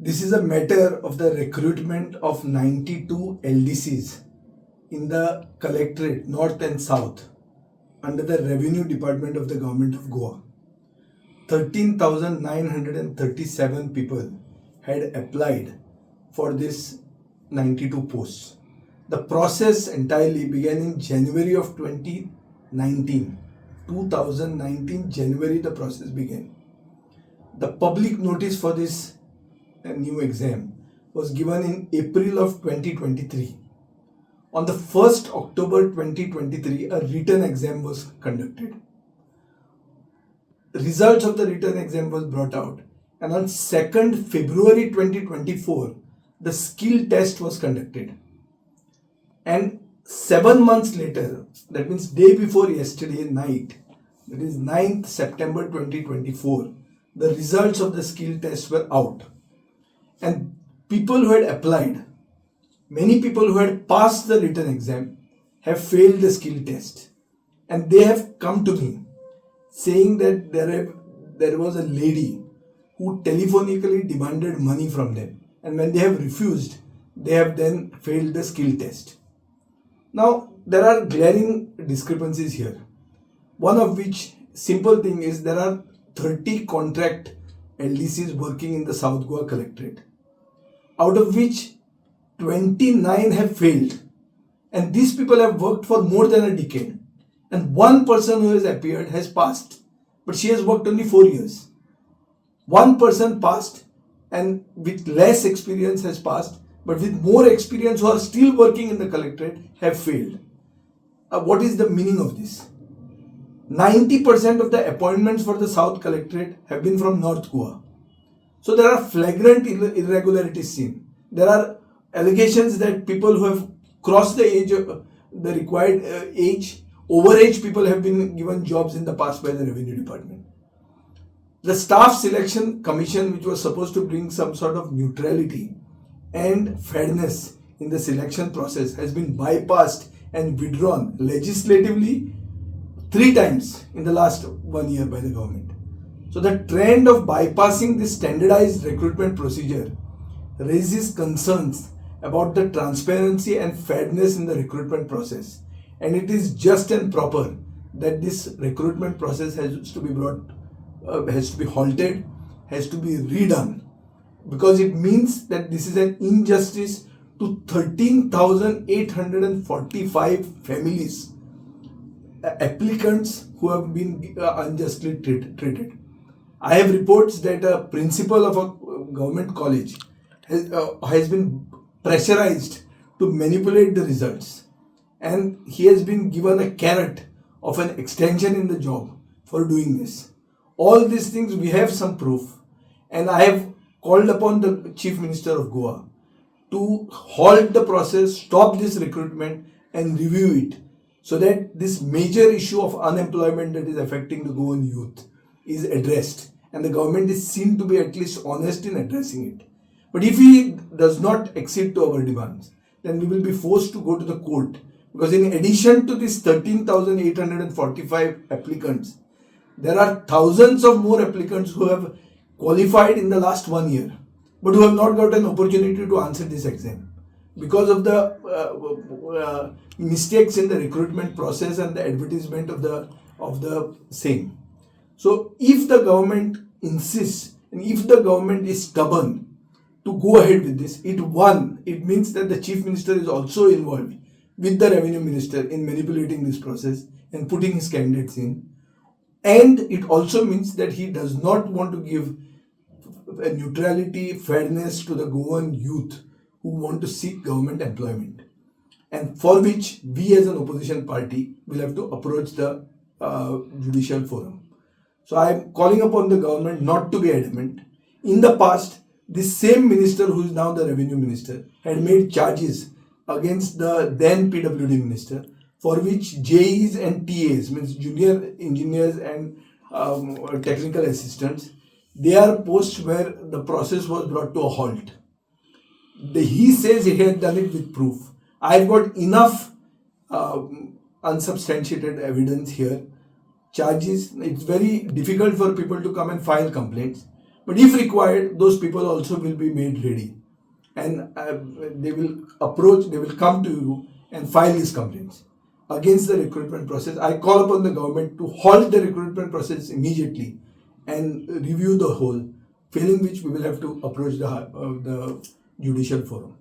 This is a matter of the recruitment of 92 LDCs in the collectorate north and south under the revenue department of the government of Goa. 13,937 people had applied for this 92 posts. The process entirely began in January of 2019. 2019 January the process began. The public notice for this new exam was given in April of 2023. On the 1st October 2023, a written exam was conducted. Results of the written exam was brought out, and on 2nd February 2024, the skill test was conducted. And 7 months later, that means day before yesterday night, that is 9th September 2024, the results of the skill test were out. And people who had applied, many people who had passed the written exam have failed the skill test. And they have come to me saying that there was a lady who telephonically demanded money from them. And when they have refused, they have then failed the skill test. Now, there are glaring discrepancies here. One of which, simple thing is, there are 30 contract LDCs working in the South Goa Collectorate, out of which 29 have failed. And these people have worked for more than a decade. And one person who has appeared has passed, but she has worked only 4 years. One person passed and with less experience has passed, but with more experience who are still working in the collectorate have failed. What is the meaning of this? 90% of the appointments for the South Collectorate have been from North Goa. So there are flagrant irregularities seen. There are allegations that people who have crossed the age, the required age, overage people have been given jobs in the past by the Revenue Department. The Staff Selection Commission, which was supposed to bring some sort of neutrality and fairness in the selection process, has been bypassed and withdrawn legislatively 3 times in the last 1 year by the government. So the trend of bypassing this standardized recruitment procedure raises concerns about the transparency and fairness in the recruitment process. And it is just and proper that this recruitment process has to be halted, has to be redone, because it means that this is an injustice to 13,845 families, applicants who have been unjustly treated. I have reports that a principal of a government college has been pressurized to manipulate the results, and he has been given a carrot of an extension in the job for doing this. All these things, we have some proof, and I have called upon the Chief Minister of Goa to halt the process, stop this recruitment and review it, so that this major issue of unemployment that is affecting the Goan youth is addressed, and the government is seen to be at least honest in addressing it. But if he does not accede to our demands, then we will be forced to go to the court, because in addition to these 13,845 applicants, there are thousands of more applicants who have qualified in the last 1 year, but who have not got an opportunity to answer this exam because of the mistakes in the recruitment process and the advertisement of the same. So if the government insists, and if the government is stubborn to go ahead with this, it means that the Chief Minister is also involved with the Revenue Minister in manipulating this process and putting his candidates in. And it also means that he does not want to give a neutrality, fairness to the Goan youth who want to seek government employment, and for which we as an opposition party will have to approach the judicial forum. So I am calling upon the government not to be adamant. In the past, this same minister, who is now the Revenue Minister, had made charges against the then PWD Minister, for which JEs and TAs, means junior engineers and technical assistants, they are posts where the process was brought to a halt. He says he had done it with proof. I've got enough unsubstantiated evidence here, charges. It's very difficult for people to come and file complaints, But if required, those people also will be made ready, and they will come to you and file these complaints against the recruitment process. I call upon the government to halt the recruitment process immediately and review the whole, failing which we will have to approach the judicial forum.